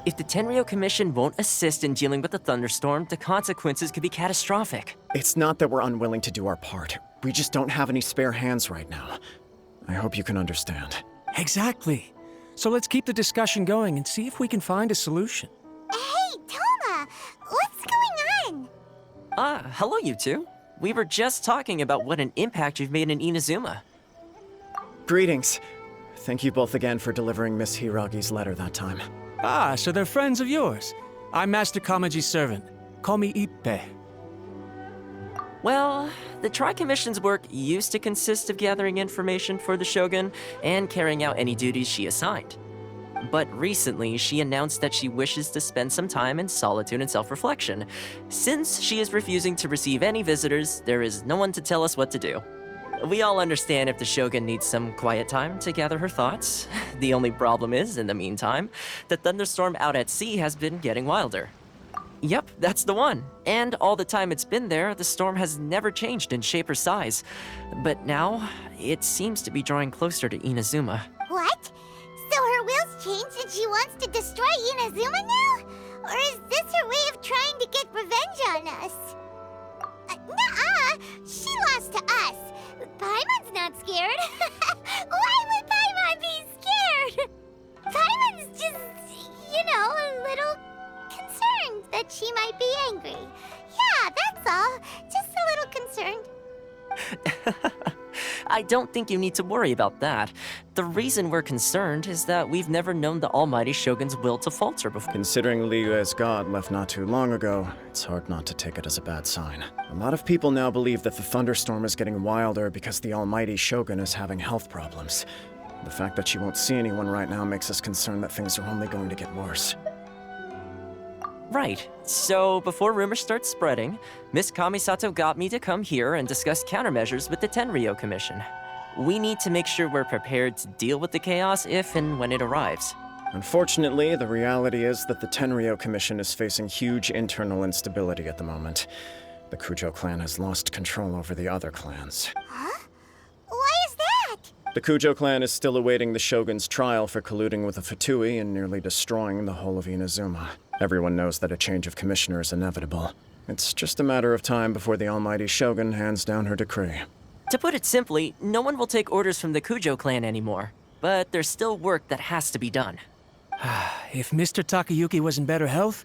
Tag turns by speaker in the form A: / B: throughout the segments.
A: If the Tenryo Commission won't assist in dealing with the thunderstorm, the consequences could be catastrophic.
B: It's not that we're unwilling to do our part. We just don't have any spare hands right now. I hope you can understand.
C: Exactly. So let's keep the discussion going and see if we can find a solution.
D: Hey, Toma! What's going on?
A: Hello you two. We were just talking about what an impact you've made in Inazuma.
B: Greetings. Thank you both again for delivering Miss Hiragi's letter that time.
C: Ah, so they're friends of yours. I'm Master Kamaji's servant. Call me Ippe.
A: Well, the Tri-Commission's work used to consist of gathering information for the Shogun and carrying out any duties she assigned. But recently, she announced that she wishes to spend some time in solitude and self-reflection. Since she is refusing to receive any visitors, there is no one to tell us what to do. We all understand if the Shogun needs some quiet time to gather her thoughts. The only problem is, in the meantime, the thunderstorm out at sea has been getting wilder. Yep, that's the one. And all the time it's been there, the storm has never changed in shape or size. But now, it seems to be drawing closer to Inazuma.
D: What? So her will's changed and she wants to destroy Inazuma now? Or is this her way of trying to get revenge on us? Nuh-uh! She lost to us. Paimon's not scared. Why would Paimon be scared? Paimon's just, a little concerned that she might be angry. Yeah, that's all. Just a little concerned.
A: I don't think you need to worry about that. The reason we're concerned is that we've never known the Almighty Shogun's will to falter before.
B: Considering Liyue's god left not too long ago, it's hard not to take it as a bad sign. A lot of people now believe that the thunderstorm is getting wilder because the Almighty Shogun is having health problems. The fact that she won't see anyone right now makes us concerned that things are only going to get worse.
A: Right. So, before rumors start spreading, Miss Kamisato got me to come here and discuss countermeasures with the Tenryo Commission. We need to make sure we're prepared to deal with the chaos if and when it arrives.
B: Unfortunately, the reality is that the Tenryo Commission is facing huge internal instability at the moment. The Kujo clan has lost control over the other clans.
D: Huh? Why is that?
B: The Kujo clan is still awaiting the Shogun's trial for colluding with the Fatui and nearly destroying the whole of Inazuma. Everyone knows that a change of commissioner is inevitable. It's just a matter of time before the Almighty Shogun hands down her decree.
A: To put it simply, no one will take orders from the Kujo clan anymore. But there's still work that has to be done.
C: If Mr. Takayuki was in better health,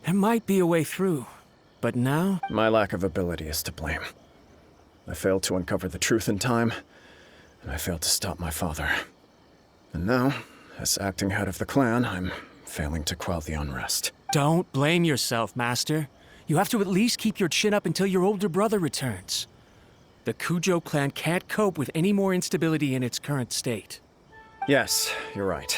C: there might be a way through. But now?
B: My lack of ability is to blame. I failed to uncover the truth in time, and I failed to stop my father. And now, as acting head of the clan, I'm failing to quell the unrest.
C: Don't blame yourself, Master. You have to at least keep your chin up until your older brother returns. The Kujo clan can't cope with any more instability in its current state.
B: Yes, you're right.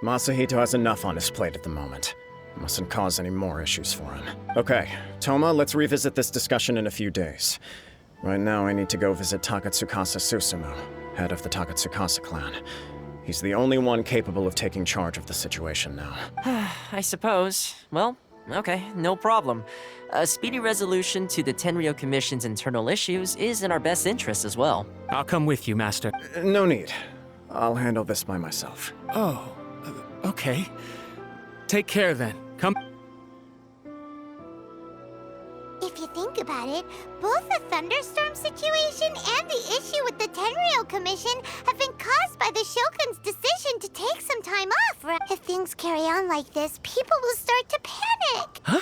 B: Masahito has enough on his plate at the moment. Mustn't cause any more issues for him. Okay, Toma, let's revisit this discussion in a few days. Right now, I need to go visit Takatsukasa Susumu, head of the Takatsukasa clan. He's the only one capable of taking charge of the situation now.
A: I suppose. Well, okay, no problem. A speedy resolution to the Tenryo Commission's internal issues is in our best interest as well.
C: I'll come with you, Master.
B: No need. I'll handle this by myself.
C: Oh, okay. Take care then. Come.
D: If you think about it, both the thunderstorm situation and the issue with the Tenryo Commission have been caused by the Shogun's decision to take some time off. If things carry on like this, people will start to panic.
C: Huh?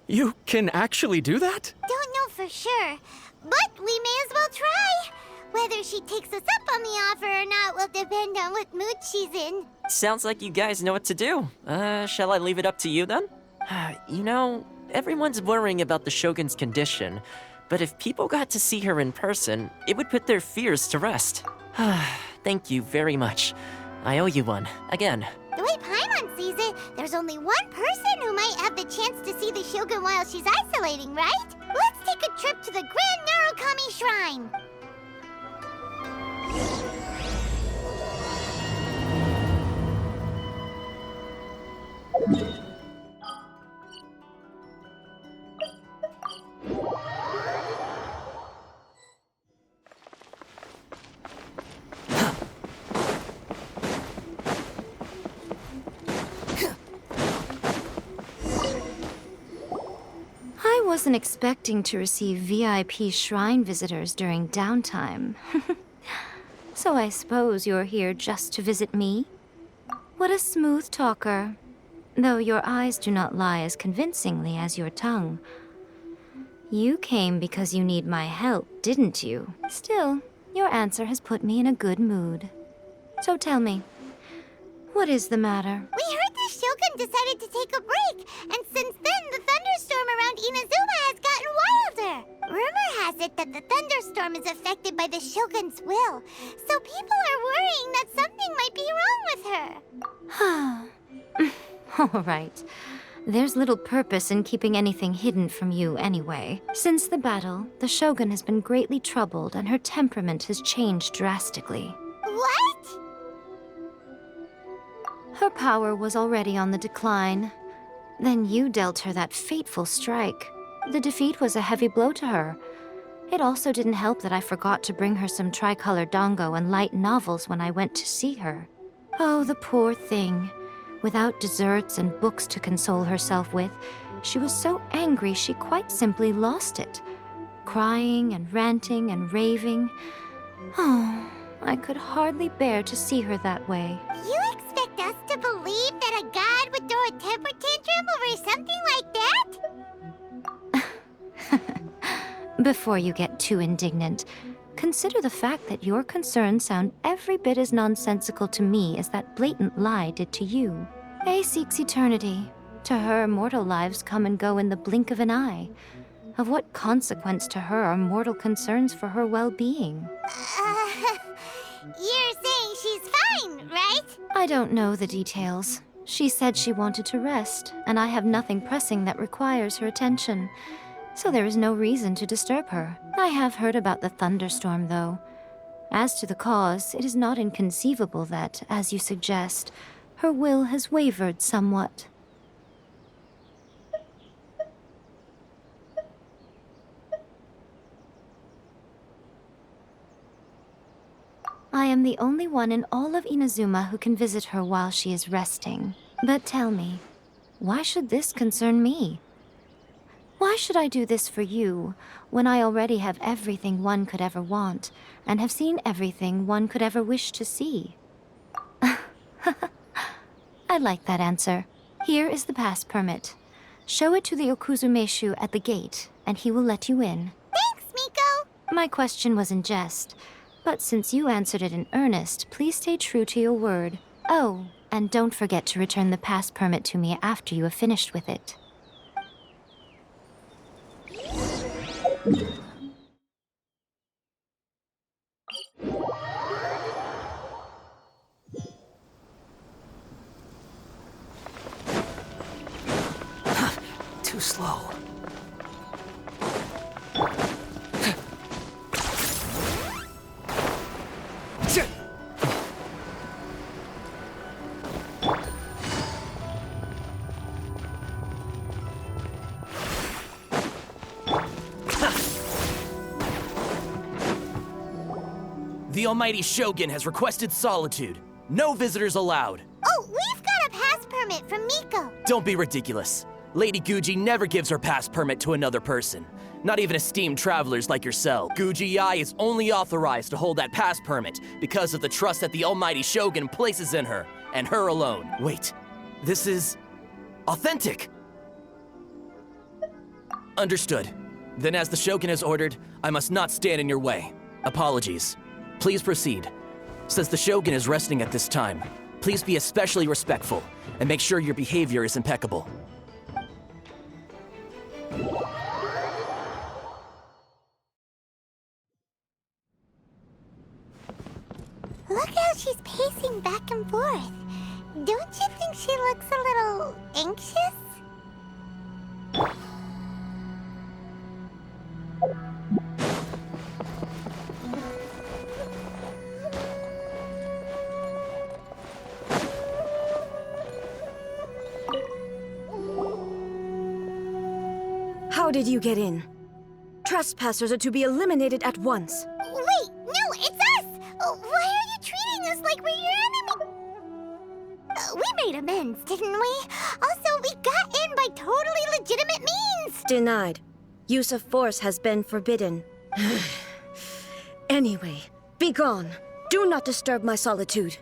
C: You can actually do that?
D: Don't know for sure, but we may as well try. Whether she takes us up on the offer or not will depend on what mood she's in.
A: Sounds like you guys know what to do. Shall I leave it up to you then? You know, everyone's worrying about the Shogun's condition, but if people got to see her in person, it would put their fears to rest. Thank you very much. I owe you one, again.
D: The way Paimon sees it, there's only one person who might have the chance to see the Shogun while she's isolating, right? Let's take a trip to the Grand Narukami Shrine.
E: wasn't expecting to receive VIP shrine visitors during downtime. So I suppose you're here just to visit me? What a smooth talker. Though your eyes do not lie as convincingly as your tongue. You came because you need my help, didn't you? Still, your answer has put me in a good mood. So tell me, what is the matter?
D: We heard the Shogun decided to take a break, and since then the thunderstorm around Inazuma has gotten wilder. Rumor has it that the thunderstorm is affected by the Shogun's will, so people are worrying that something might be wrong with her.
E: All right. There's little purpose in keeping anything hidden from you anyway. Since the battle, the Shogun has been greatly troubled and her temperament has changed drastically.
D: What?
E: Her power was already on the decline. Then you dealt her that fateful strike. The defeat was a heavy blow to her. It also didn't help that I forgot to bring her some tricolor dango and light novels when I went to see her. Oh, the poor thing. Without desserts and books to console herself with, she was so angry she quite simply lost it. Crying and ranting and raving. Oh, I could hardly bear to see her that way.
D: You expect us to believe that a god would throw a temper tantrum over something like that?
E: Before you get too indignant, consider the fact that your concerns sound every bit as nonsensical to me as that blatant lie did to you. A seeks eternity. To her, mortal lives come and go in the blink of an eye. Of what consequence to her are mortal concerns for her well-being?
D: You're saying she's fine, right?
E: I don't know the details. She said she wanted to rest, and I have nothing pressing that requires her attention. So there is no reason to disturb her. I have heard about the thunderstorm, though. As to the cause, it is not inconceivable that, as you suggest, her will has wavered somewhat. I am the only one in all of Inazuma who can visit her while she is resting. But tell me, why should this concern me? Why should I do this for you, when I already have everything one could ever want, and have seen everything one could ever wish to see? I like that answer. Here is the pass permit. Show it to the Okuzumeshu at the gate, and he will let you in.
D: Thanks, Miko!
E: My question was in jest, but since you answered it in earnest, please stay true to your word. Oh, and don't forget to return the pass permit to me after you have finished with it.
A: Too slow.
F: The Almighty Shogun has requested solitude. No visitors allowed.
D: Oh, we've got a pass permit from Miko.
F: Don't be ridiculous. Lady Guji never gives her pass permit to another person. Not even esteemed travelers like yourself. Guji-ai is only authorized to hold that pass permit because of the trust that the Almighty Shogun places in her, and her alone. Wait, this is authentic. Understood. Then as the Shogun has ordered, I must not stand in your way. Apologies. Please proceed. Since the Shogun is resting at this time, please be especially respectful and make sure your behavior is impeccable.
D: Look how she's pacing back and forth. Don't you think she looks a little anxious?
G: How did you get in? Trespassers are to be eliminated at once.
D: Wait, no, it's us! Why are you treating us like we're your enemy? We made amends, didn't we? Also, we got in by totally legitimate means!
G: Denied. Use of force has been forbidden. Anyway, be gone. Do not disturb my solitude.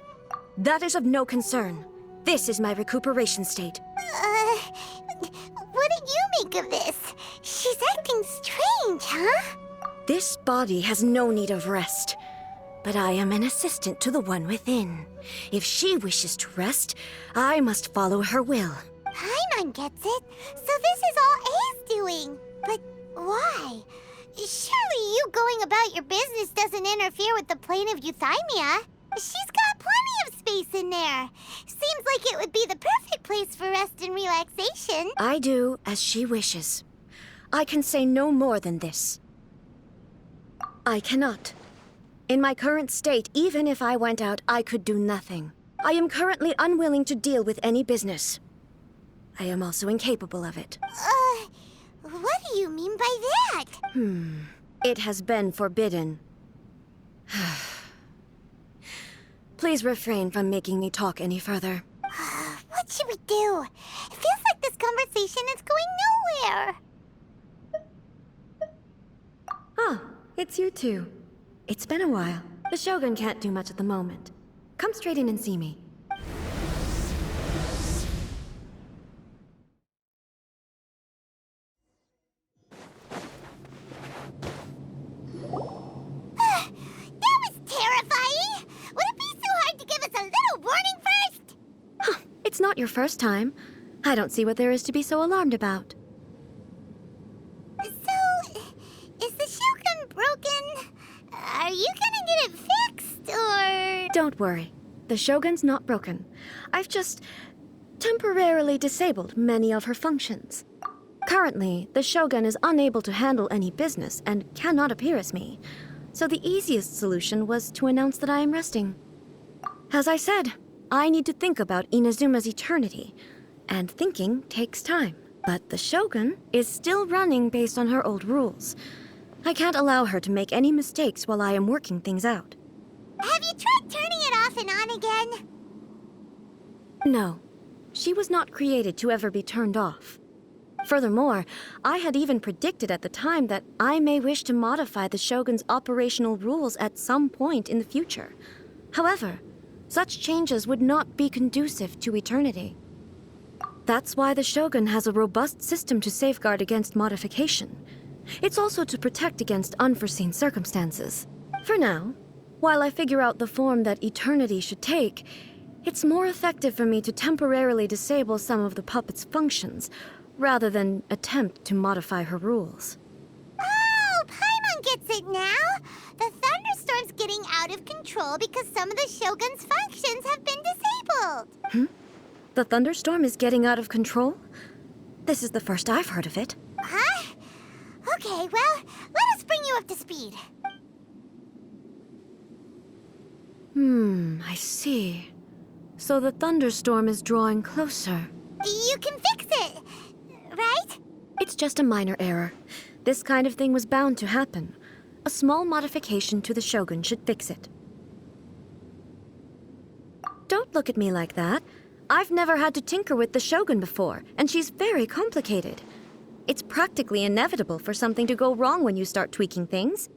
G: That is of no concern. This is my recuperation state.
D: What do you make of this? She's acting strange, huh?
G: This body has no need of rest. But I am an assistant to the one within. If she wishes to rest, I must follow her will.
D: Paimon gets it. So this is all A's doing. But why? Surely you going about your business doesn't interfere with the plane of Euthymia. She's got plenty of space in there. Seems like it would be the perfect place for rest and relaxation.
G: I do as she wishes. I can say no more than this. I cannot. In my current state, even if I went out, I could do nothing. I am currently unwilling to deal with any business. I am also incapable of it.
D: What do you mean by that?
G: It has been forbidden. Please refrain from making me talk any further.
D: What should we do? It feels like this conversation is going nowhere.
G: Ah, it's you two. It's been a while. The Shogun can't do much at the moment. Come straight in and see me.
D: That was terrifying! Would it be so hard to give us a little warning first?
G: It's not your first time. I don't see what there is to be so alarmed about.
D: So, is the Shogun broken? Are you gonna get it fixed, or...?
G: Don't worry. The Shogun's not broken. I've just temporarily disabled many of her functions. Currently, the Shogun is unable to handle any business and cannot appear as me. So the easiest solution was to announce that I am resting. As I said, I need to think about Inazuma's eternity, and thinking takes time. But the Shogun is still running based on her old rules. I can't allow her to make any mistakes while I am working things out.
D: Have you tried turning it off and on again?
G: No, she was not created to ever be turned off. Furthermore, I had even predicted at the time that I may wish to modify the Shogun's operational rules at some point in the future. However, such changes would not be conducive to eternity. That's why the Shogun has a robust system to safeguard against modification. It's also to protect against unforeseen circumstances. For now, while I figure out the form that eternity should take, it's more effective for me to temporarily disable some of the puppet's functions, rather than attempt to modify her rules.
D: Oh, Paimon gets it now! The thunderstorm's getting out of control because some of the Shogun's functions have been disabled.
G: The thunderstorm is getting out of control? This is the first I've heard of it.
D: Huh? Okay, well, let us bring you up to speed.
G: I see. So the thunderstorm is drawing closer.
D: You can fix it, right?
G: It's just a minor error. This kind of thing was bound to happen. A small modification to the Shogun should fix it. Don't look at me like that. I've never had to tinker with the Shogun before, and she's very complicated. It's practically inevitable for something to go wrong when you start tweaking things.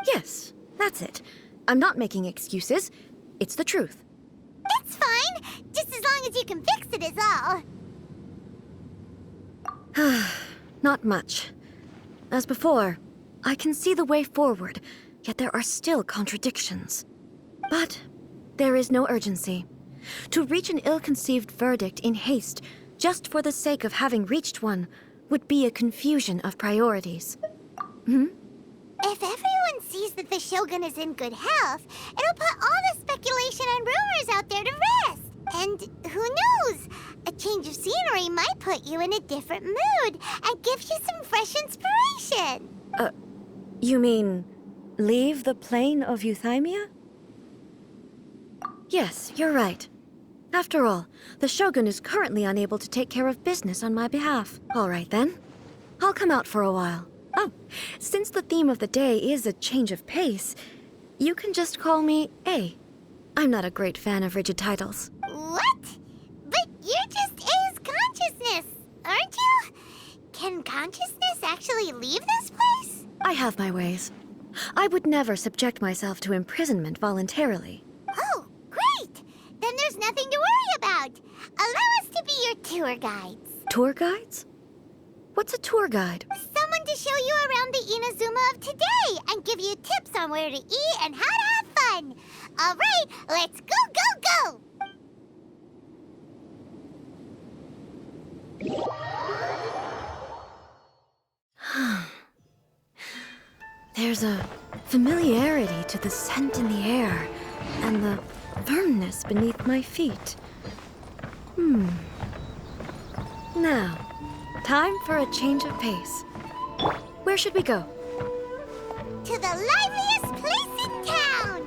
G: Yes, that's it. I'm not making excuses. It's the truth.
D: It's fine, just as long as you can fix it is all.
G: Not much. As before, I can see the way forward, yet there are still contradictions. But there is no urgency. To reach an ill-conceived verdict in haste, just for the sake of having reached one, would be a confusion of priorities.
D: If everyone sees that the Shogun is in good health, it'll put all the speculation and rumors out there to rest. And who knows? A change of scenery might put you in a different mood and give you some fresh inspiration.
G: You mean, leave the plane of Euthymia? Yes, you're right. After all, the Shogun is currently unable to take care of business on my behalf. All right then. I'll come out for a while. Oh, since the theme of the day is a change of pace, you can just call me A. I'm not a great fan of rigid titles.
D: What? But you're just A's consciousness, aren't you? Can consciousness actually really leave this place?
G: I have my ways. I would never subject myself to imprisonment voluntarily.
D: Oh, great! Then there's nothing to worry about. Allow us to be your tour guides.
G: Tour guides? What's a tour guide?
D: Someone to show you around the Inazuma of today and give you tips on where to eat and how to have fun. All right, let's go, go, go!
G: There's a familiarity to the scent in the air and the firmness beneath my feet. Now, time for a change of pace. Where should we go?
D: To the liveliest place in town!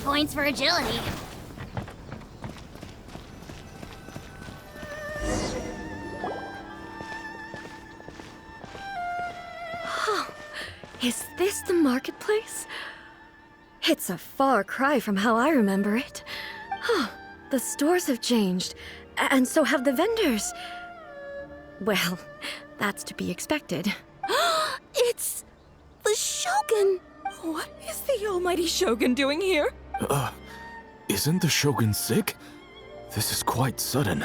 D: Points for agility.
G: Is this the marketplace? It's a far cry from how I remember it. The stores have changed, and so have the vendors. Well, that's to be expected.
H: It's the Shogun! What is the almighty Shogun doing here?
I: Isn't the Shogun sick? This is quite sudden.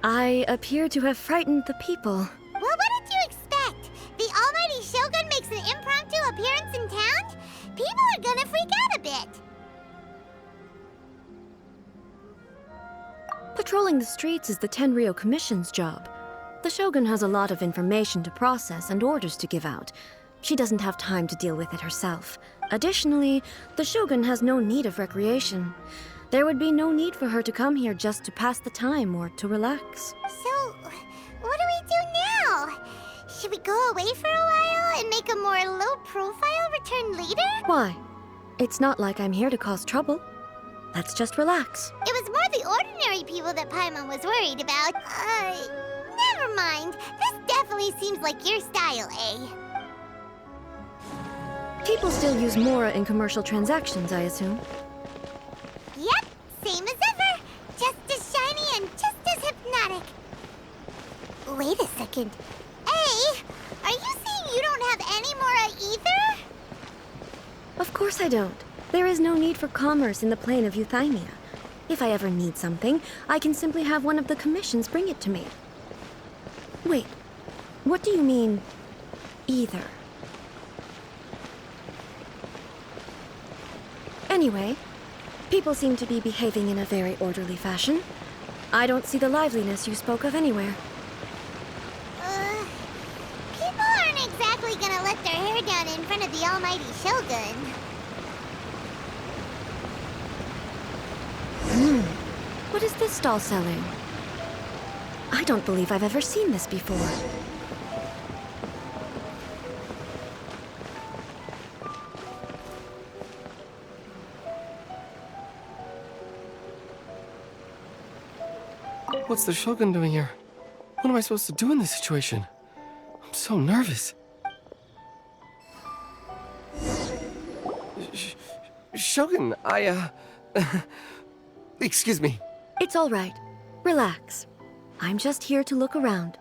G: I appear to have frightened the people.
D: Well, what did you expect? The almighty Shogun makes an impromptu appearance in town? People are gonna freak out a bit.
G: Patrolling the streets is the Tenryou Commission's job. The Shogun has a lot of information to process and orders to give out. She doesn't have time to deal with it herself. Additionally, the Shogun has no need of recreation. There would be no need for her to come here just to pass the time or to relax.
D: So, what do we do now? Should we go away for a while and make a more low-profile return later?
G: Why? It's not like I'm here to cause trouble. Let's just relax.
D: It was more the ordinary people that Paimon was worried about. Never mind. This definitely seems like your style, eh?
G: People still use Mora in commercial transactions, I assume.
D: Yep, same as ever. Just as shiny and just as hypnotic. Wait a second. Hey, are you saying you don't have any Mora either?
G: Of course I don't. There is no need for commerce in the plane of Euthymia. If I ever need something, I can simply have one of the commissions bring it to me. Wait, what do you mean, either? Anyway, people seem to be behaving in a very orderly fashion. I don't see the liveliness you spoke of anywhere.
D: People aren't exactly gonna let their hair down in front of the almighty Shogun.
G: What is this stall selling? I don't believe I've ever seen this before.
J: What's the Shogun doing here? What am I supposed to do in this situation? I'm so nervous. Shogun, excuse me.
G: It's all right. Relax. I'm just here to look around.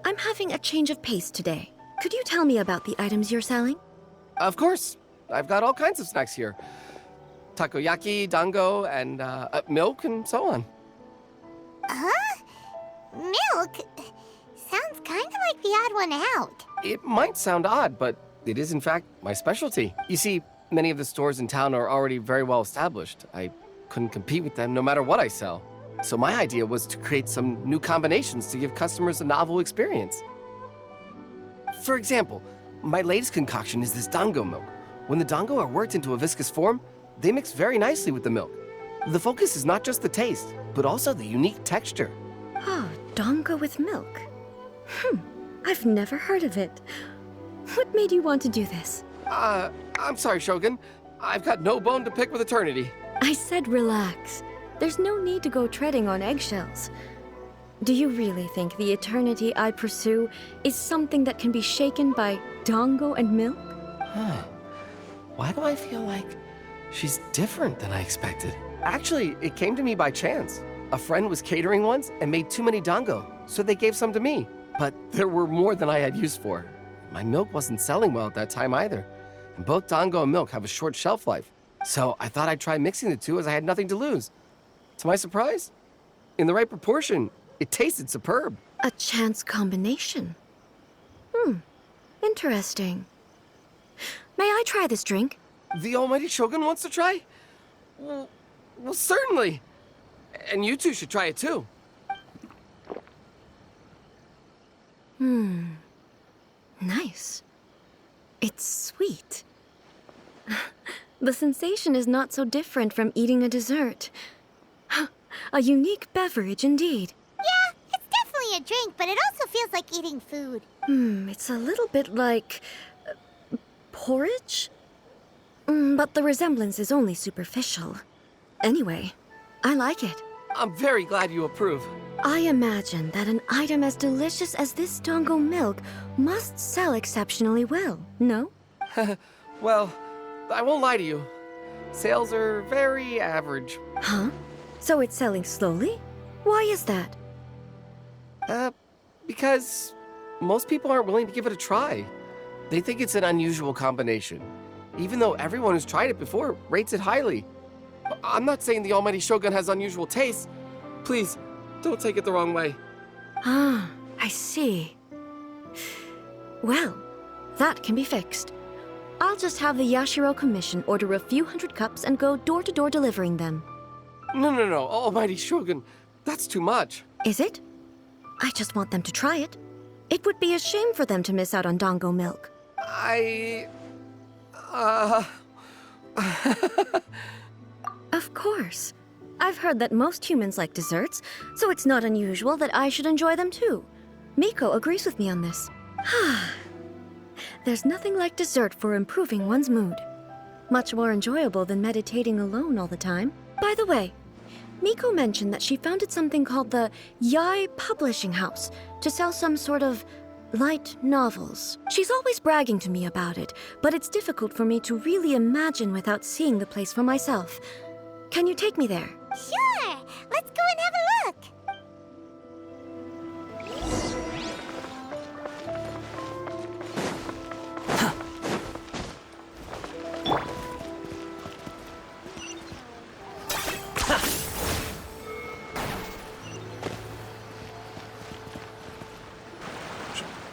G: I'm having a change of pace today. Could you tell me about the items you're selling?
J: Of course. I've got all kinds of snacks here. Takoyaki, dango, and milk, and so on.
D: Huh? Milk? Sounds kind of like the odd one out.
J: It might sound odd, but it is in fact my specialty. You see, many of the stores in town are already very well established. I couldn't compete with them no matter what I sell. So my idea was to create some new combinations to give customers a novel experience. For example, my latest concoction is this dango milk. When the dango are worked into a viscous form, they mix very nicely with the milk. The focus is not just the taste, but also the unique texture.
G: Oh, dango with milk. I've never heard of it. What made you want to do this?
J: I'm sorry, Shogun. I've got no bone to pick with eternity.
G: I said relax. There's no need to go treading on eggshells. Do you really think the eternity I pursue is something that can be shaken by dango and milk?
J: Huh. Why do I feel like she's different than I expected? Actually, it came to me by chance. A friend was catering once and made too many dango, so they gave some to me. But there were more than I had use for. My milk wasn't selling well at that time either. And both dango and milk have a short shelf life. So I thought I'd try mixing the two as I had nothing to lose. To my surprise, in the right proportion, it tasted superb.
G: A chance combination. Interesting. May I try this drink?
J: The almighty Shogun wants to try? Well, certainly. And you two should try it too.
G: Nice. It's sweet. The sensation is not so different from eating a dessert. A unique beverage indeed.
D: Yeah, it's definitely a drink, but it also feels like eating food.
G: It's a little bit like... porridge? But the resemblance is only superficial. Anyway, I like it.
J: I'm very glad you approve.
G: I imagine that an item as delicious as this dango milk must sell exceptionally well, no?
J: Well, I won't lie to you. Sales are very average.
G: Huh? So it's selling slowly? Why is that?
J: Because most people aren't willing to give it a try. They think it's an unusual combination, even though everyone who's tried it before rates it highly. I'm not saying the almighty Shogun has unusual tastes. Please, don't take it the wrong way.
G: Ah, I see. Well, that can be fixed. I'll just have the Yashiro Commission order a few hundred cups and go door-to-door delivering them.
J: No, almighty Shogun. That's too much.
G: Is it? I just want them to try it. It would be a shame for them to miss out on dango milk. Of course. I've heard that most humans like desserts, so it's not unusual that I should enjoy them too. Miko agrees with me on this. There's nothing like dessert for improving one's mood. Much more enjoyable than meditating alone all the time. By the way, Miko mentioned that she founded something called the Yai Publishing House to sell some sort of light novels. She's always bragging to me about it, but it's difficult for me to really imagine without seeing the place for myself. Can you take me there?
D: Sure! Let's go and have a look!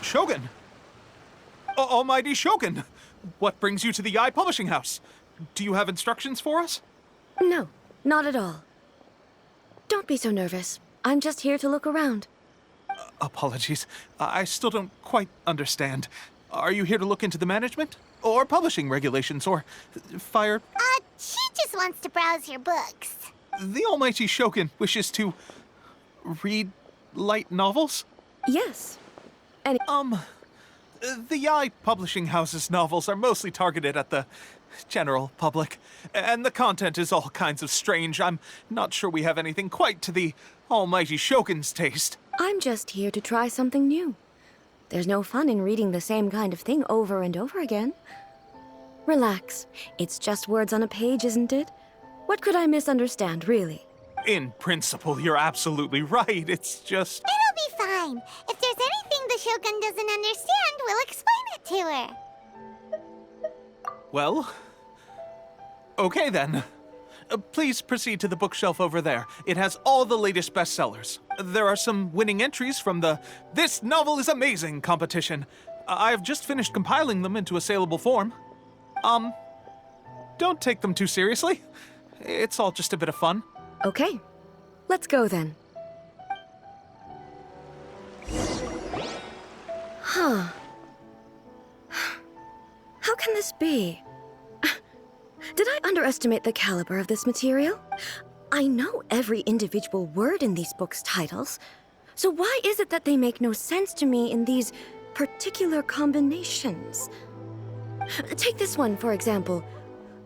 C: Shogun! Almighty Shogun! What brings you to the Yai Publishing House? Do you have instructions for us?
G: No, not at all. Don't be so nervous. I'm just here to look around.
C: Apologies. I still don't quite understand. Are you here to look into the management? Or publishing regulations? Or fire?
D: She just wants to browse your books.
C: The Almighty Shogun wishes to read light novels?
G: Yes.
C: The Yai Publishing House's novels are mostly targeted at the general public, and the content is all kinds of strange. I'm not sure we have anything quite to the Almighty Shogun's taste.
G: I'm just here to try something new. There's no fun in reading the same kind of thing over and over again. Relax. It's just words on a page, isn't it? What could I misunderstand, really?
C: In principle, you're absolutely right. It's just...
D: It'll be fine. If there's anything the Shogun doesn't understand, we'll explain it to her.
C: Well, okay then. Please proceed to the bookshelf over there. It has all the latest bestsellers. There are some winning entries from the This Novel is Amazing competition. I've just finished compiling them into a saleable form. Don't take them too seriously. It's all just a bit of fun.
G: Okay, let's go then. Huh. How can this be? Did I underestimate the caliber of this material? I know every individual word in these books' titles, so why is it that they make no sense to me in these particular combinations. Take this one, for example.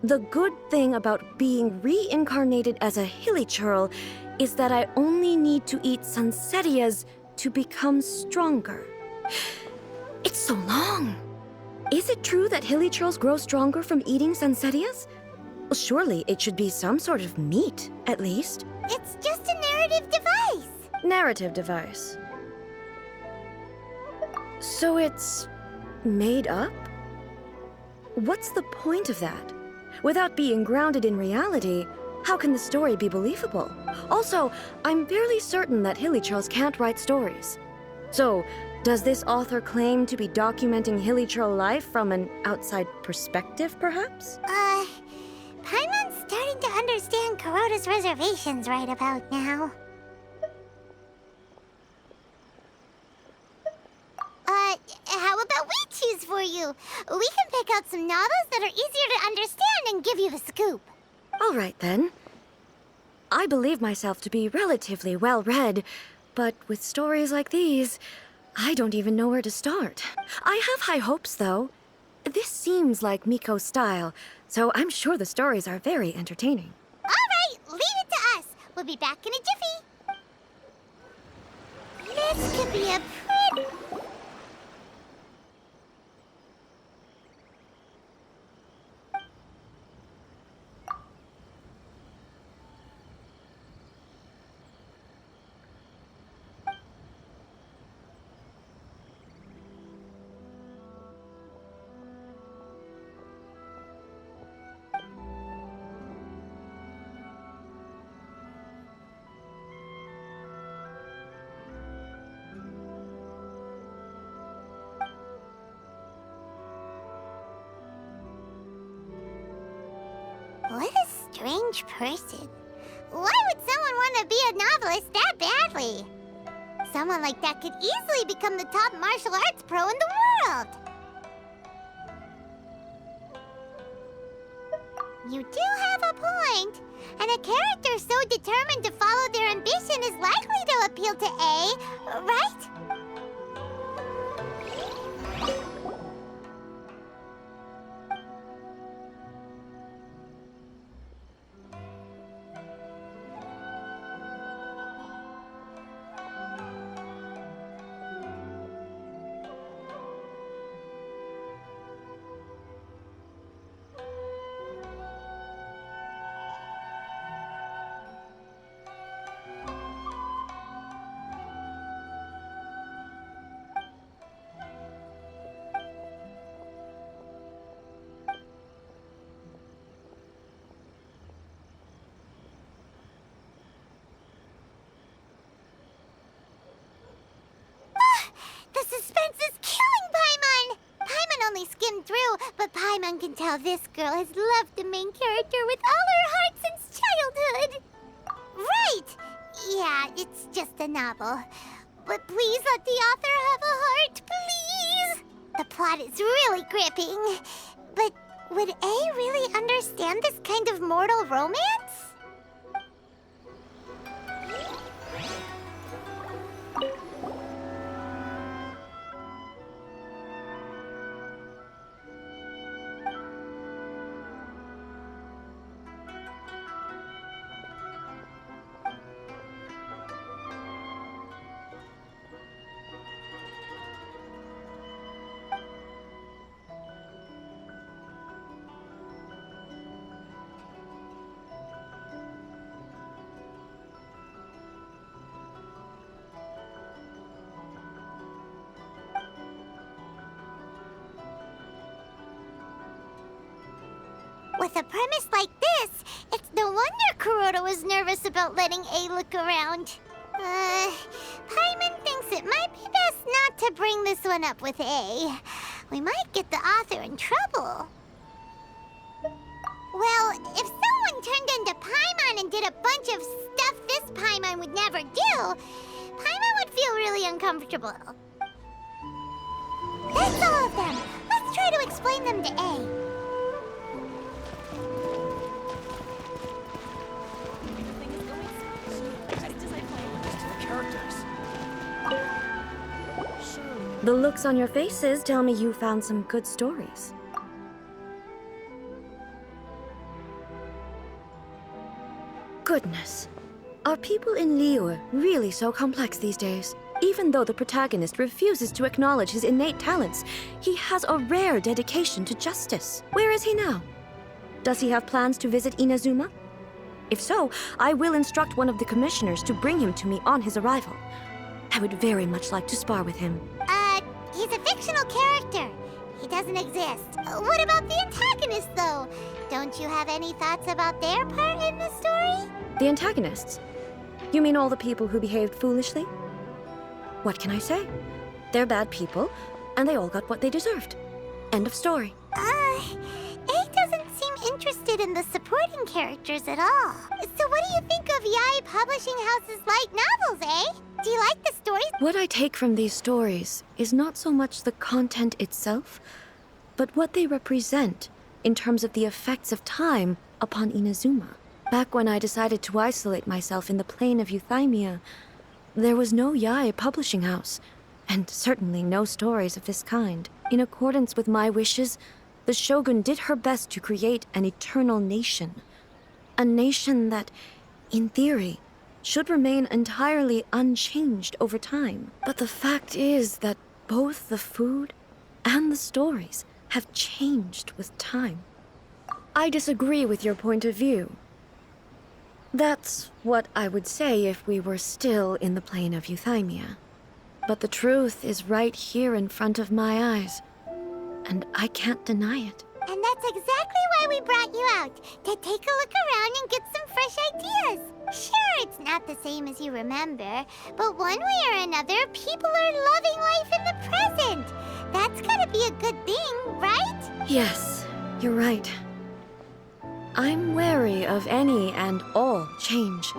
G: The good thing about being reincarnated as a hilichurl is that I only need to eat Sunsetias to become stronger. It's so long. Is it true that hilichurls grow stronger from eating Sunsetias? Well, surely it should be some sort of meat, at least.
D: It's just a narrative device.
G: Narrative device. So it's made up? What's the point of that? Without being grounded in reality, how can the story be believable? Also, I'm fairly certain that hilichurls can't write stories. So, does this author claim to be documenting hilichurl life from an outside perspective, perhaps?
D: Paimon's starting to understand Kuroda's reservations right about now. How about we choose for you? We can pick out some novels that are easier to understand and give you the scoop.
G: All right, then. I believe myself to be relatively well-read, but with stories like these, I don't even know where to start. I have high hopes, though. This seems like Miko's style, so I'm sure the stories are very entertaining.
D: All right, leave it to us. We'll be back in a jiffy. This could be a pretty... What a strange person. Why would someone want to be a novelist that badly? Someone like that could easily become the top martial arts pro in the world. You do have a point. And a character so determined to follow their ambition is likely to appeal to A, right? The suspense is killing Paimon! Paimon only skimmed through, but Paimon can tell this girl has loved the main character with all her heart since childhood. Right! Yeah, it's just a novel. But please let the author have a heart, please! The plot is really gripping. But would A really understand this kind of mortal romance? With a premise like this, it's no wonder Kuroda was nervous about letting A look around. Paimon thinks it might be best not to bring this one up with A. We might get the author in trouble. Well, if someone turned into Paimon and did a bunch of stuff this Paimon would never do, Paimon would feel really uncomfortable. That's all of them. Let's try to explain them to A.
F: Characters. Surely
G: The looks on your faces tell me you found some good stories. Goodness. Are people in Liyue really so complex these days? Even though the protagonist refuses to acknowledge his innate talents, he has a rare dedication to justice. Where is he now? Does he have plans to visit Inazuma? If so, I will instruct one of the commissioners to bring him to me on his arrival. I would very much like to spar with him.
D: He's a fictional character. He doesn't exist. What about the antagonist, though? Don't you have any thoughts about their part in the story?
G: The antagonists? You mean all the people who behaved foolishly? What can I say? They're bad people, and they all got what they deserved. End of story.
D: A doesn't seem interested in the supporting characters at all. So what do you think of Yae Publishing House's light novels, eh? Do you like the stories?
G: What I take from these stories is not so much the content itself, but what they represent in terms of the effects of time upon Inazuma. Back when I decided to isolate myself in the plain of Euthymia, there was no Yae Publishing House, and certainly no stories of this kind. In accordance with my wishes, the Shogun did her best to create an eternal nation. A nation that, in theory, should remain entirely unchanged over time. But the fact is that both the food and the stories have changed with time. I disagree with your point of view. That's what I would say if we were still in the plane of Euthymia. But the truth is right here in front of my eyes, and I can't deny it.
D: And that's exactly why we brought you out, to take a look around and get some fresh ideas. Sure, it's not the same as you remember, but one way or another, people are loving life in the present. That's gotta be a good thing, right?
G: Yes, you're right. I'm wary of any and all change.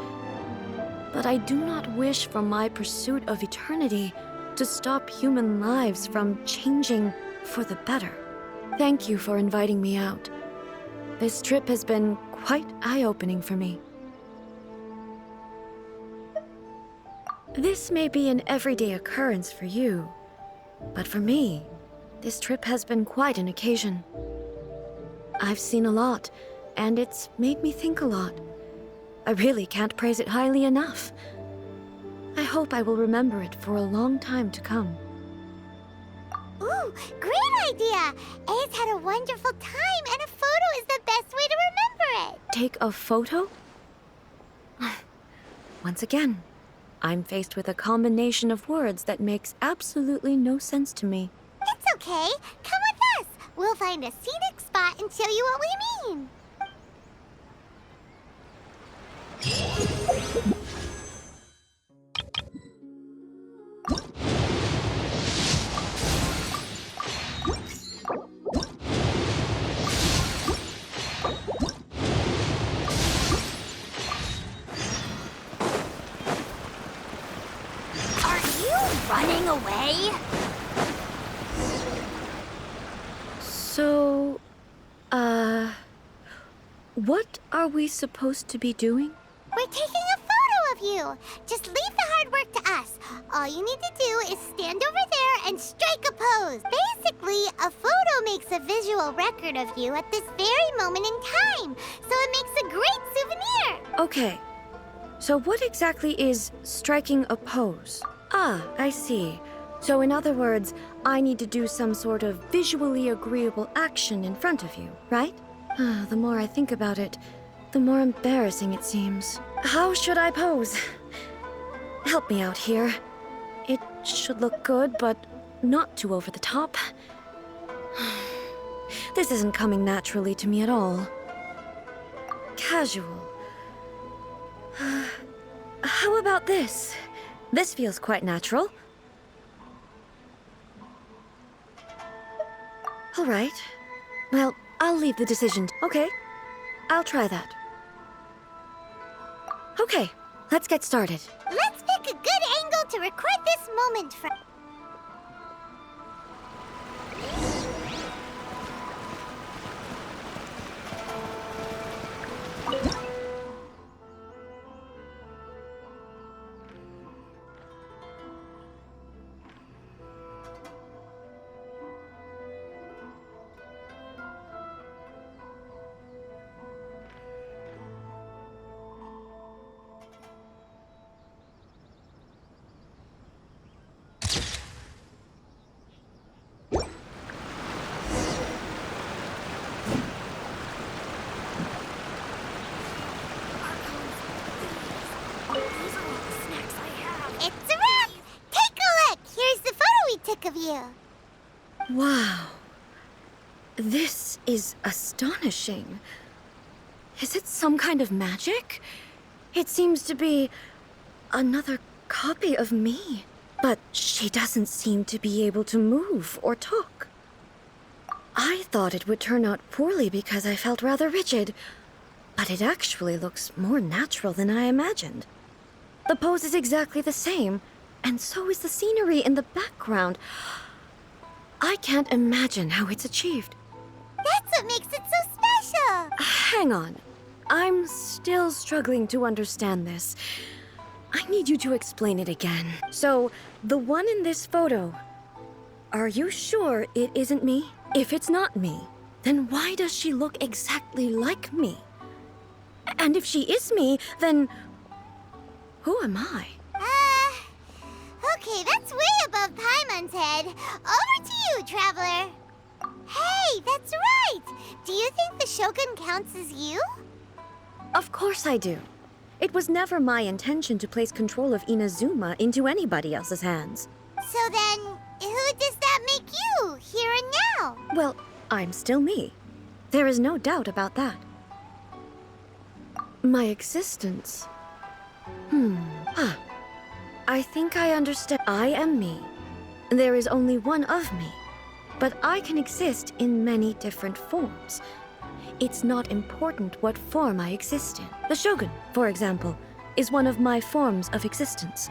G: But I do not wish for my pursuit of eternity to stop human lives from changing for the better. Thank you for inviting me out. This trip has been quite eye-opening for me. This may be an everyday occurrence for you, but for me, this trip has been quite an occasion. I've seen a lot, and it's made me think a lot. I really can't praise it highly enough. I hope I will remember it for a long time to come.
D: Ooh, great idea! A's had a wonderful time, and a photo is the best way to remember it.
G: Take a photo? Once again, I'm faced with a combination of words that makes absolutely no sense to me.
D: It's okay. Come with us. We'll find a scenic spot and show you what we mean. Running away?
G: So, what are we supposed to be doing?
D: We're taking a photo of you. Just leave the hard work to us. All you need to do is stand over there and strike a pose. Basically, a photo makes a visual record of you at this very moment in time, so it makes a great souvenir.
G: Okay, so what exactly is striking a pose? Ah, I see. So in other words, I need to do some sort of visually agreeable action in front of you, right? The more I think about it, the more embarrassing it seems. How should I pose? Help me out here. It should look good, but not too over the top. This isn't coming naturally to me at all. Casual. How about this? This feels quite natural. All right. Well, I'll leave the decision. Okay. I'll try that. Okay, let's get started.
D: Let's pick a good angle to record this moment from. you.
G: Wow. This is astonishing. Is it some kind of magic? It seems to be another copy of me. But she doesn't seem to be able to move or talk. I thought it would turn out poorly because I felt rather rigid, but it actually looks more natural than I imagined. The pose is exactly the same, and so is the scenery in the background. I can't imagine how it's achieved.
D: That's what makes it so special.
G: Hang on. I'm still struggling to understand this. I need you to explain it again. So, the one in this photo, are you sure it isn't me? If it's not me, then why does she look exactly like me? And if she is me, then who am I?
D: Okay, that's way above Paimon's head. Over to you, Traveler. Hey, that's right! Do you think the Shogun counts as you?
G: Of course I do. It was never my intention to place control of Inazuma into anybody else's hands.
D: So then, who does that make you, here and now?
G: Well, I'm still me. There is no doubt about that. My existence. I think I understand. I am me. There is only one of me. But I can exist in many different forms. It's not important what form I exist in. The Shogun, for example, is one of my forms of existence.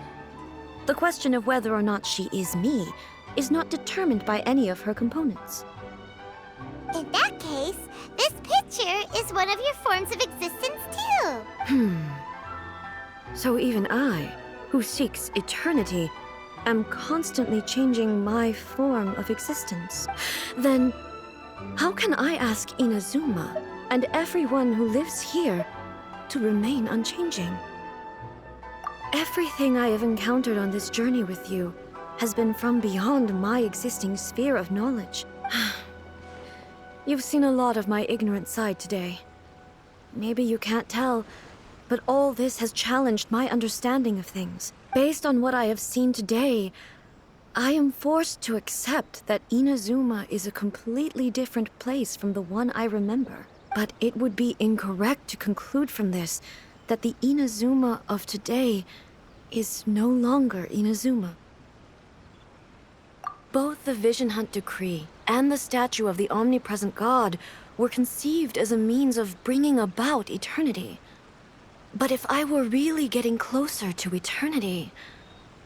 G: The question of whether or not she is me is not determined by any of her components.
D: In that case, this picture is one of your forms of existence too.
G: So even I, who seeks eternity, am constantly changing my form of existence. Then, how can I ask Inazuma and everyone who lives here to remain unchanging? Everything I have encountered on this journey with you has been from beyond my existing sphere of knowledge. You've seen a lot of my ignorant side today. Maybe you can't tell, but all this has challenged my understanding of things. Based on what I have seen today, I am forced to accept that Inazuma is a completely different place from the one I remember. But it would be incorrect to conclude from this that the Inazuma of today is no longer Inazuma. Both the Vision Hunt Decree and the statue of the omnipresent god were conceived as a means of bringing about eternity. But if I were really getting closer to eternity,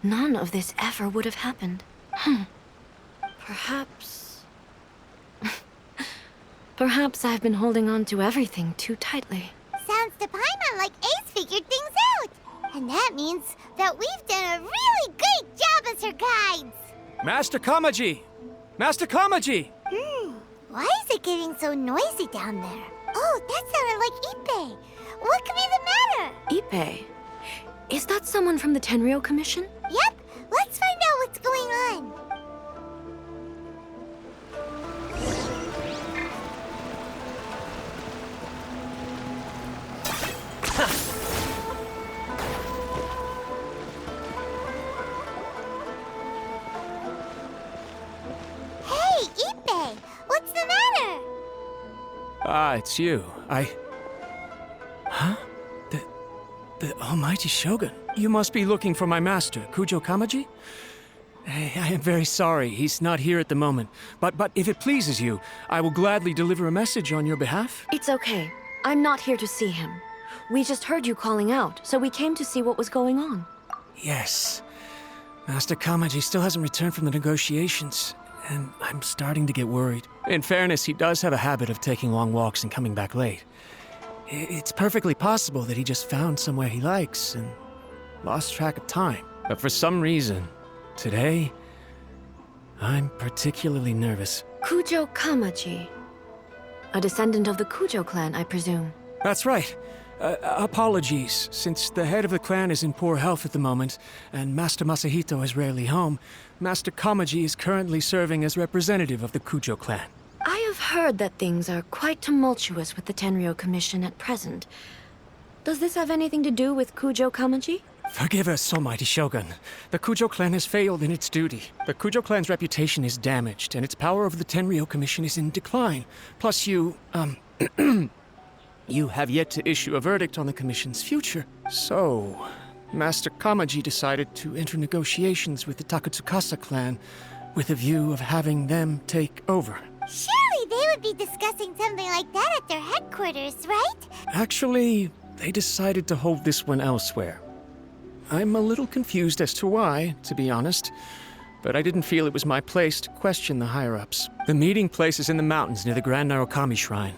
G: none of this ever would have happened. Perhaps... Perhaps I've been holding on to everything too tightly.
D: Sounds to Paimon like Ace figured things out. And that means that we've done a really great job as her guides.
K: Master Kamaji! Master Kamaji!
D: Why is it getting so noisy down there? Oh, that sounded like Ippei. What could be the matter?
G: Ippei? Is that someone from the Tenryou Commission?
D: Yep, let's find out what's going on. Hey, Ippei, what's the matter?
K: Ah, it's you. Huh? The Almighty Shogun. You must be looking for my master, Kujo Kamaji? I am very sorry, he's not here at the moment. But if it pleases you, I will gladly deliver a message on your behalf.
G: It's okay. I'm not here to see him. We just heard you calling out, so we came to see what was going on.
K: Yes. Master Kamaji still hasn't returned from the negotiations, and I'm starting to get worried. In fairness, he does have a habit of taking long walks and coming back late. It's perfectly possible that he just found somewhere he likes and lost track of time. But for some reason, today, I'm particularly nervous.
G: Kujo Kamaji. A descendant of the Kujo clan, I presume.
K: That's right. Apologies, since the head of the clan is in poor health at the moment, and Master Masahito is rarely home, Master Kamaji is currently serving as representative of the Kujo clan.
G: I have heard that things are quite tumultuous with the Tenryou Commission at present. Does this have anything to do with Kujo Kamaji?
K: Forgive us, almighty Shogun. The Kujo clan has failed in its duty. The Kujo clan's reputation is damaged, and its power over the Tenryo Commission is in decline. Plus you, you have yet to issue a verdict on the Commission's future. So, Master Kamaji decided to enter negotiations with the Takatsukasa clan with a view of having them take over.
D: Surely they would be discussing something like that at their headquarters, right?
K: Actually, they decided to hold this one elsewhere. I'm a little confused as to why, to be honest, but I didn't feel it was my place to question the higher-ups. The meeting place is in the mountains near the Grand Narukami Shrine.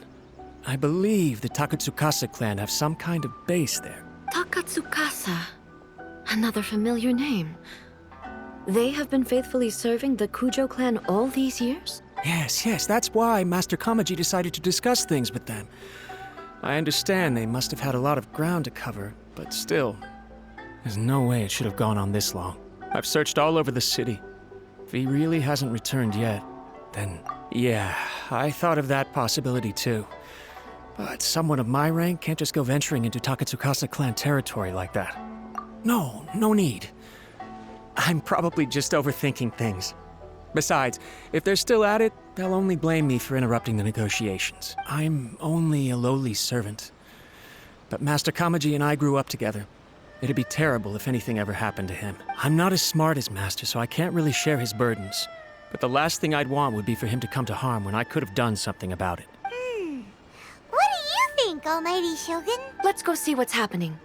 K: I believe the Takatsukasa clan have some kind of base there.
G: Takatsukasa. Another familiar name. They have been faithfully serving the Kujo clan all these years?
K: Yes, that's why Master Kamaji decided to discuss things with them. I understand they must have had a lot of ground to cover, but still, there's no way it should have gone on this long. I've searched all over the city. If he really hasn't returned yet, then yeah, I thought of that possibility too. But someone of my rank can't just go venturing into Takatsukasa clan territory like that. No need. I'm probably just overthinking things. Besides, if they're still at it, they'll only blame me for interrupting the negotiations. I'm only a lowly servant. But Master Kamaji and I grew up together. It'd be terrible if anything ever happened to him. I'm not as smart as Master, so I can't really share his burdens. But the last thing I'd want would be for him to come to harm when I could have done something about it.
D: What do you think, Almighty Shogun?
G: Let's go see what's happening.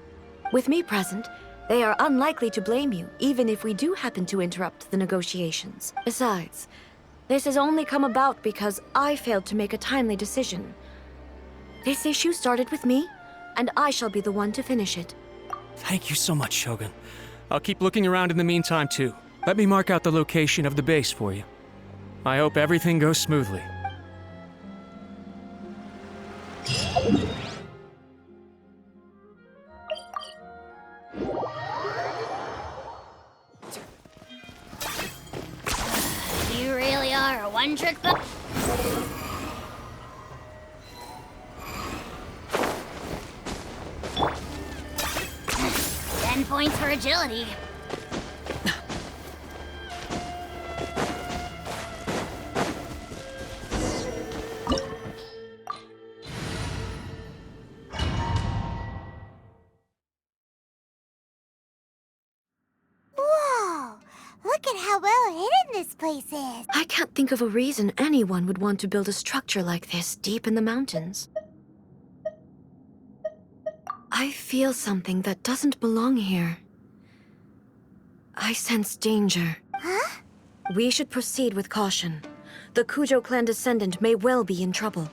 G: With me present, they are unlikely to blame you, even if we do happen to interrupt the negotiations. Besides, this has only come about because I failed to make a timely decision. This issue started with me, and I shall be the one to finish it.
K: Thank you so much, Shogun. I'll keep looking around in the meantime, too. Let me mark out the location of the base for you. I hope everything goes smoothly.
D: You really are a one-trick pony. 10 points for agility. Whoa! Look at how well hidden this place is.
G: I can't think of a reason anyone would want to build a structure like this deep in the mountains. I feel something that doesn't belong here. I sense danger.
D: Huh?
G: We should proceed with caution. The Kujo clan descendant may well be in trouble.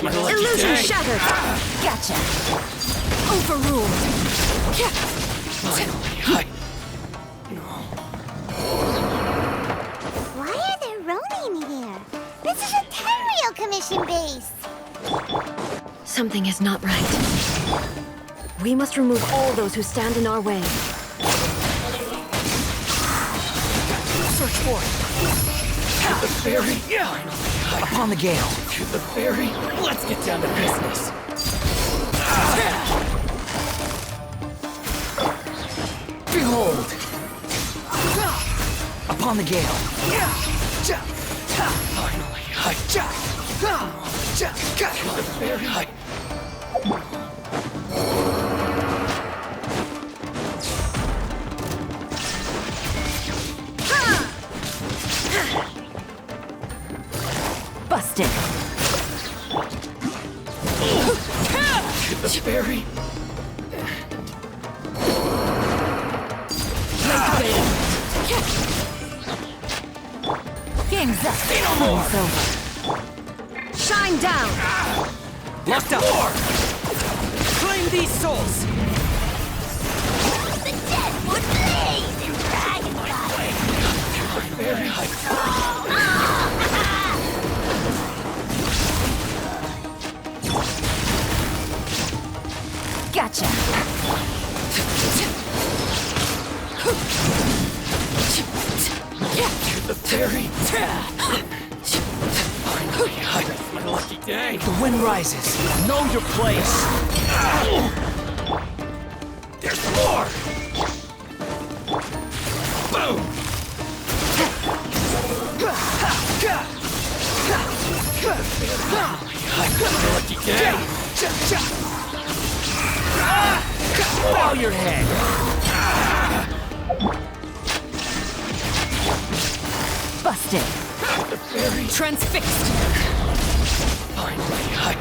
G: Illusion shattered! Gotcha! Overruled!
D: Why are there Ronin here? This is a Tenryo Commission base.
G: Something is not right. We must remove all those who stand in our way.
F: Search for it. To the ferry. Upon the gale. To the ferry. Let's get down to business. Behold. Upon the gale. Finally. To the ferry.
G: Busted!
F: To the ferry.
G: Game's up!
F: Say no more.
G: It's over. Shine down!
F: Locked up. Claim these souls.
D: The dead would blaze in dragonfly.
F: Very
G: Gotcha!
F: To the ferry. Finally,
K: day. The wind rises. Know your place. There's more! Boom! Lucky day. Bow your head.
H: Busted. Transfixed.
K: Find my hut.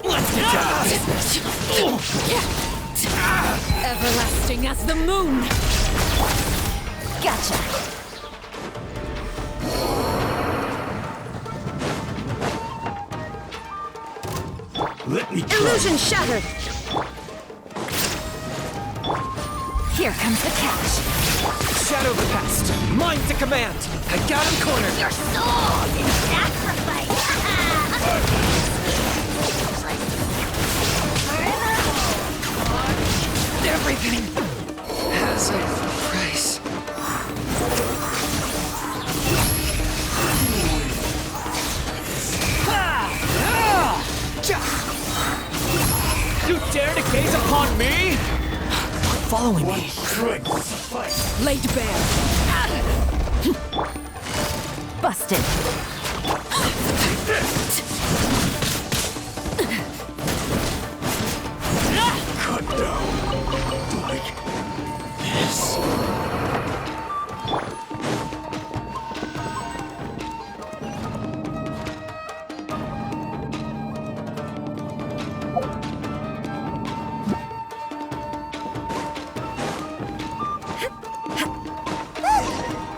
K: Let's get down to business.
H: Everlasting as the moon. Gotcha.
K: Let me try.
G: Illusion shattered!
H: Here comes the catch.
K: Shadow the past. Mine to command. I got him cornered.
D: Your soul in sacrifice!
K: Everything has a price. You dare to gaze upon me? Following me.
H: Laid bare. Busted.
K: Cut down. Like this.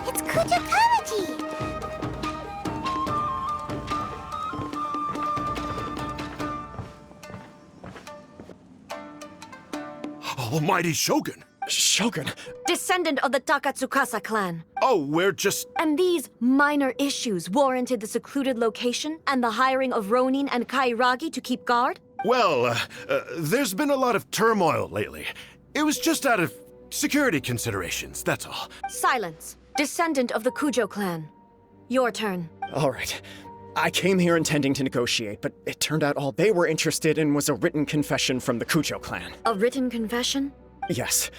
D: It's Kujakawaji!
L: Almighty Shogun!
B: Shogun,
G: Descendant of the Takatsukasa clan.
L: Oh, we're just...
G: And these minor issues warranted the secluded location and the hiring of Ronin and Kairagi to keep guard?
L: Well, there's been a lot of turmoil lately. It was just out of security considerations, that's all.
G: Silence. Descendant of the Kujo clan. Your turn.
B: all right. I came here intending to negotiate, but it turned out all they were interested in was a written confession from the Kujo clan.
G: A written confession?
B: Yes.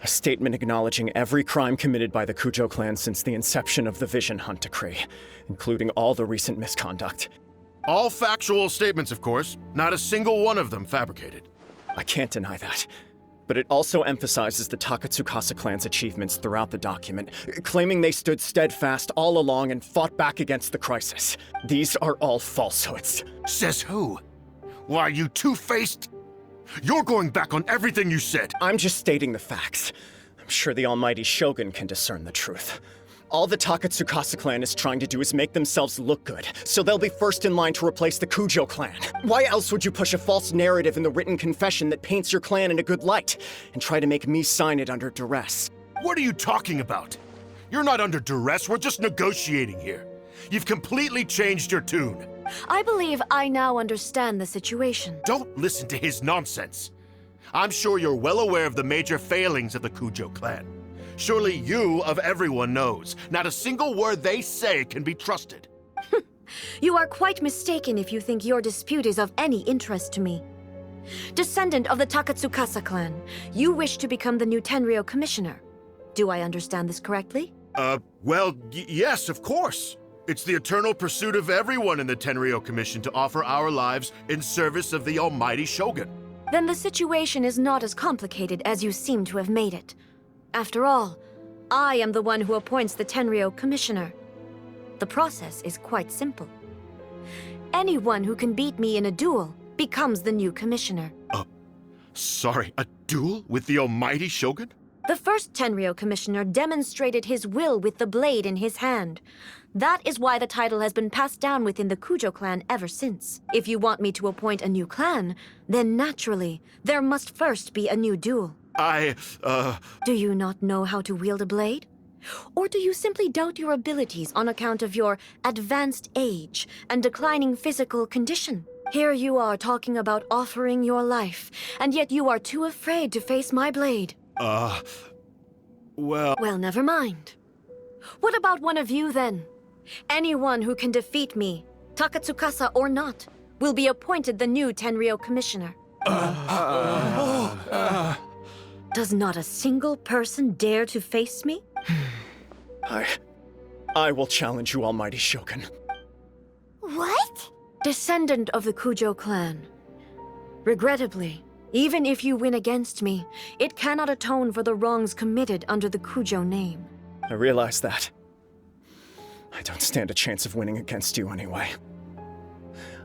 B: A statement acknowledging every crime committed by the Kujo clan since the inception of the Vision Hunt Decree, including all the recent misconduct.
L: All factual statements, of course. Not a single one of them fabricated.
B: I can't deny that. But it also emphasizes the Takatsukasa clan's achievements throughout the document, claiming they stood steadfast all along and fought back against the crisis. These are all falsehoods.
L: Says who? Why, you two-faced... You're going back on everything you said.
B: I'm just stating the facts. I'm sure the almighty Shogun can discern the truth. All the Takatsukasa clan is trying to do is make themselves look good, so they'll be first in line to replace the Kujo clan. Why else would you push a false narrative in the written confession that paints your clan in a good light, and try to make me sign it under duress?
L: What are you talking about? You're not under duress, we're just negotiating here. You've completely changed your tune.
G: I believe I now understand the situation.
L: Don't listen to his nonsense. I'm sure you're well aware of the major failings of the Kujo clan. Surely you, of everyone, knows. Not a single word they say can be trusted.
G: You are quite mistaken if you think your dispute is of any interest to me. Descendant of the Takatsukasa clan, you wish to become the new Tenryou commissioner. Do I understand this correctly?
L: Well, yes, of course. It's the eternal pursuit of everyone in the Tenryou Commission to offer our lives in service of the almighty Shogun.
G: Then the situation is not as complicated as you seem to have made it. After all, I am the one who appoints the Tenryou commissioner. The process is quite simple. Anyone who can beat me in a duel becomes the new commissioner.
L: Sorry, a duel with the almighty Shogun?
G: The first Tenryou commissioner demonstrated his will with the blade in his hand. That is why the title has been passed down within the Kujo clan ever since. If you want me to appoint a new clan, then naturally, there must first be a new duel. Do you not know how to wield a blade? Or do you simply doubt your abilities on account of your advanced age and declining physical condition? Here you are talking about offering your life, and yet you are too afraid to face my blade.
L: Well...
G: Well, never mind. What about one of you, then? Anyone who can defeat me, Takatsukasa or not, will be appointed the new Tenryou Commissioner. Does not a single person dare to face me?
B: I will challenge you, Almighty Shogun.
D: What?
G: Descendant of the Kujo clan. Regrettably, even if you win against me, it cannot atone for the wrongs committed under the Kujo name.
B: I realize that. I don't stand a chance of winning against you anyway.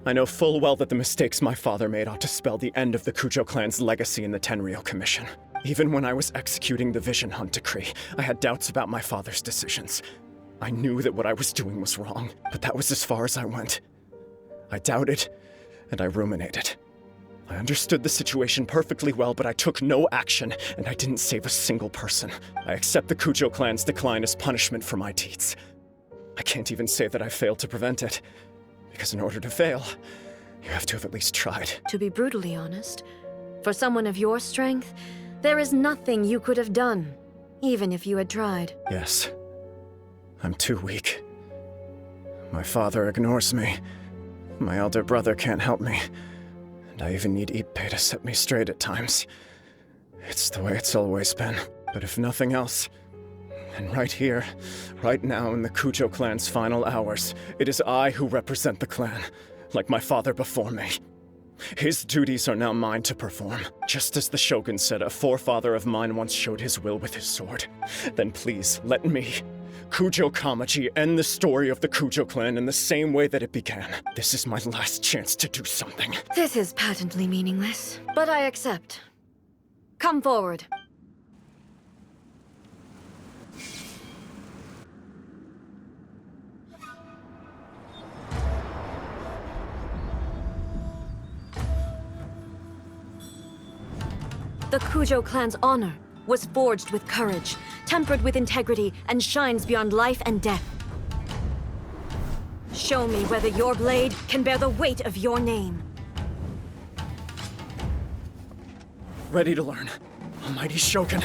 B: I know full well that the mistakes my father made ought to spell the end of the Kujo clan's legacy in the Tenryou Commission. Even when I was executing the Vision Hunt decree, I had doubts about my father's decisions. I knew that what I was doing was wrong, but that was as far as I went. I doubted, and I ruminated. I understood the situation perfectly well, but I took no action, and I didn't save a single person. I accept the Kujo clan's decline as punishment for my deeds. I can't even say that I failed to prevent it, because in order to fail, you have to have at least tried.
G: To be brutally honest, for someone of your strength, there is nothing you could have done, even if you had tried.
B: Yes. I'm too weak. My father ignores me. My elder brother can't help me. And I even need Ippei to set me straight at times. It's the way it's always been. But if nothing else, and right here, right now in the Kujo clan's final hours, it is I who represent the clan, like my father before me. His duties are now mine to perform. Just as the Shogun said a forefather of mine once showed his will with his sword. Then please, let me, Kujo Kamaji, end the story of the Kujo clan in the same way that it began. This is my last chance to do something.
G: This is patently meaningless, but I accept. Come forward. The Kujo clan's honor was forged with courage, tempered with integrity, and shines beyond life and death. Show me whether your blade can bear the weight of your name.
B: Ready to learn. Almighty Shogun.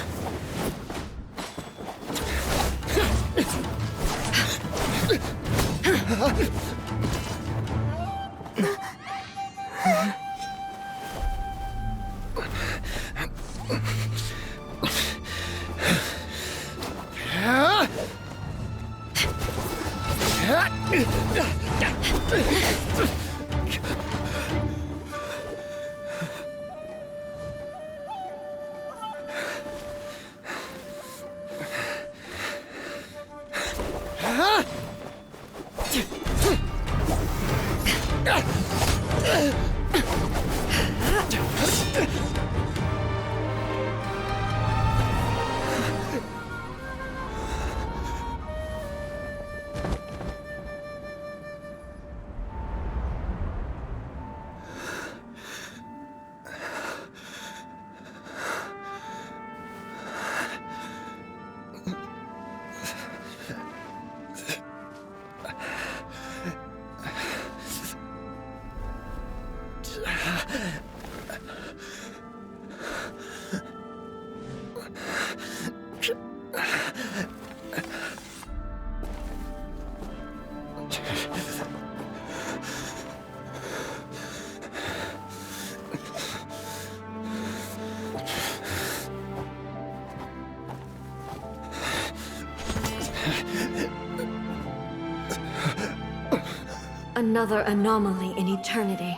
G: Another anomaly in eternity.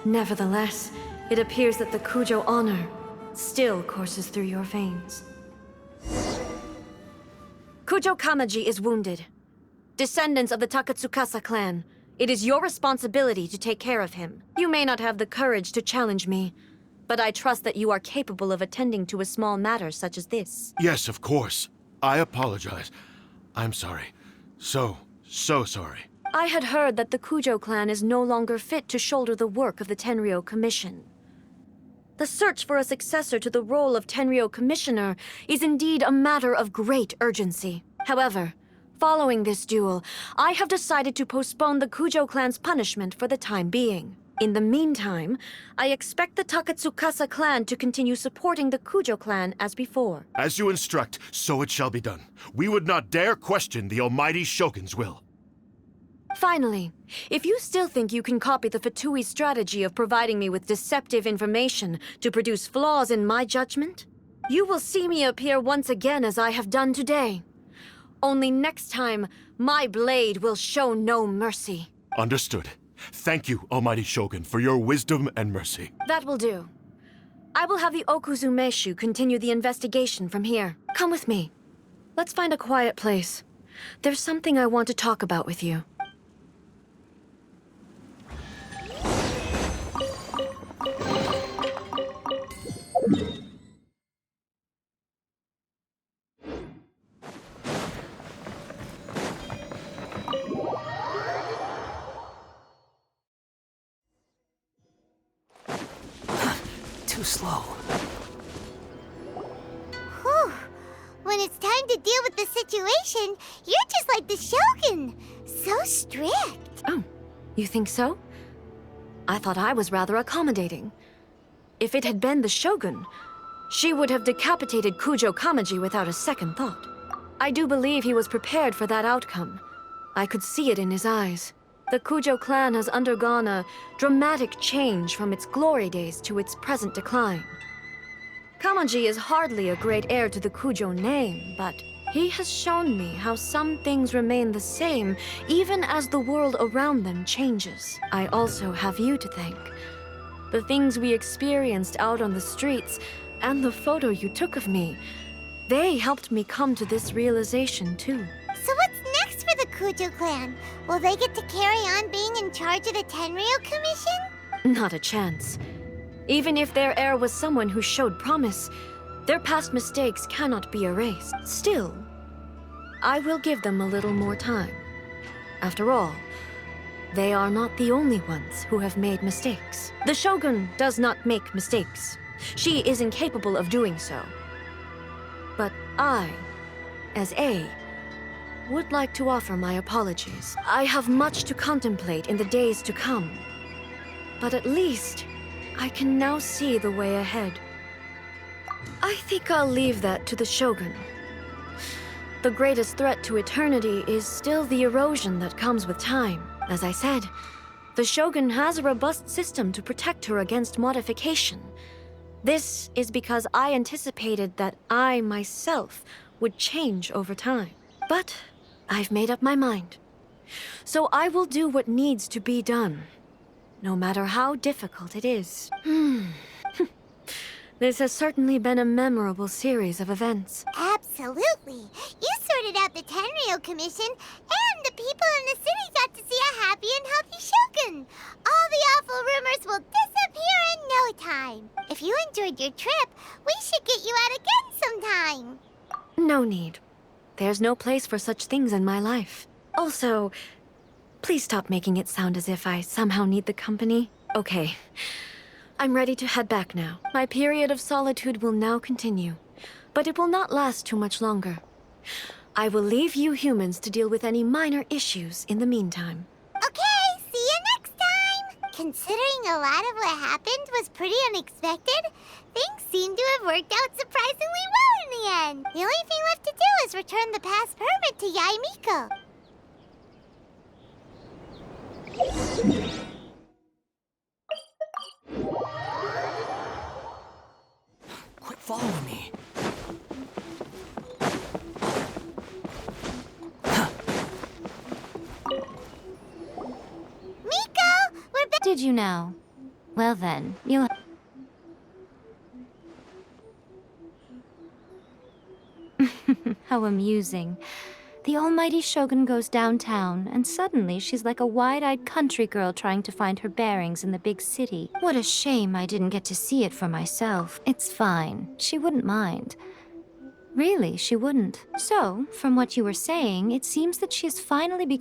G: Nevertheless, it appears that the Kujo honor still courses through your veins. Kujo Kamaji is wounded. Descendants of the Takatsukasa clan, it is your responsibility to take care of him. You may not have the courage to challenge me, but I trust that you are capable of attending to a small matter such as this.
L: Yes, of course. I apologize. I'm sorry. So sorry.
G: I had heard that the Kujo clan is no longer fit to shoulder the work of the Tenryou Commission. The search for a successor to the role of Tenryou Commissioner is indeed a matter of great urgency. However, following this duel, I have decided to postpone the Kujo clan's punishment for the time being. In the meantime, I expect the Takatsukasa clan to continue supporting the Kujo clan as before.
L: As you instruct, so it shall be done. We would not dare question the Almighty Shogun's will.
G: Finally, if you still think you can copy the Fatui strategy of providing me with deceptive information to produce flaws in my judgment, you will see me appear once again as I have done today. Only next time, my blade will show no mercy.
L: Understood. Thank you, Almighty Shogun, for your wisdom and mercy.
G: That will do. I will have the Okuzumeshu continue the investigation from here. Come with me. Let's find a quiet place. There's something I want to talk about with you.
K: Too slow.
D: Whew. When it's time to deal with the situation, you're just like the Shogun. So strict.
G: Oh, you think so? I thought I was rather accommodating. If it had been the Shogun, she would have decapitated Kujo Kamaji without a second thought. I do believe he was prepared for that outcome. I could see it in his eyes. The Kujo clan has undergone a dramatic change from its glory days to its present decline. Kamaji is hardly a great heir to the Kujo name, but he has shown me how some things remain the same even as the world around them changes. I also have you to thank. The things we experienced out on the streets and the photo you took of me, they helped me come to this realization too.
D: So what's next for the Kujo clan? Will they get to carry on being in charge of the Tenryo Commission?
G: Not a chance. Even if their heir was someone who showed promise, their past mistakes cannot be erased. Still, I will give them a little more time. After all, they are not the only ones who have made mistakes. The Shogun does not make mistakes. She is incapable of doing so. But I, as A, would like to offer my apologies. I have much to contemplate in the days to come. But at least, I can now see the way ahead. I think I'll leave that to the Shogun. The greatest threat to eternity is still the erosion that comes with time. As I said, the Shogun has a robust system to protect her against modification. This is because I anticipated that I myself would change over time. But I've made up my mind. So I will do what needs to be done, no matter how difficult it is. This has certainly been a memorable series of events.
D: Absolutely. You sorted out the Tenryo Commission, and the people in the city got to see a happy and healthy Shogun. All the awful rumors will disappear in no time. If you enjoyed your trip, we should get you out again sometime.
G: No need. There's no place for such things in my life. Also, please stop making it sound as if I somehow need the company. Okay. I'm ready to head back now. My period of solitude will now continue, but it will not last too much longer. I will leave you humans to deal with any minor issues in the meantime.
D: Okay, see you next time! Considering a lot of what happened was pretty unexpected, things seem to have worked out surprisingly well in the end. The only thing left to do is return the pass permit to Yae Miko.
K: Quit following me.
D: Miko, we're back.
E: Did you now? Well then, you'll... How amusing. The almighty Shogun goes downtown, and suddenly she's like a wide-eyed country girl trying to find her bearings in the big city. What a shame I didn't get to see it for myself. It's fine. She wouldn't mind. Really, she wouldn't. So, from what you were saying, it seems that she has finally become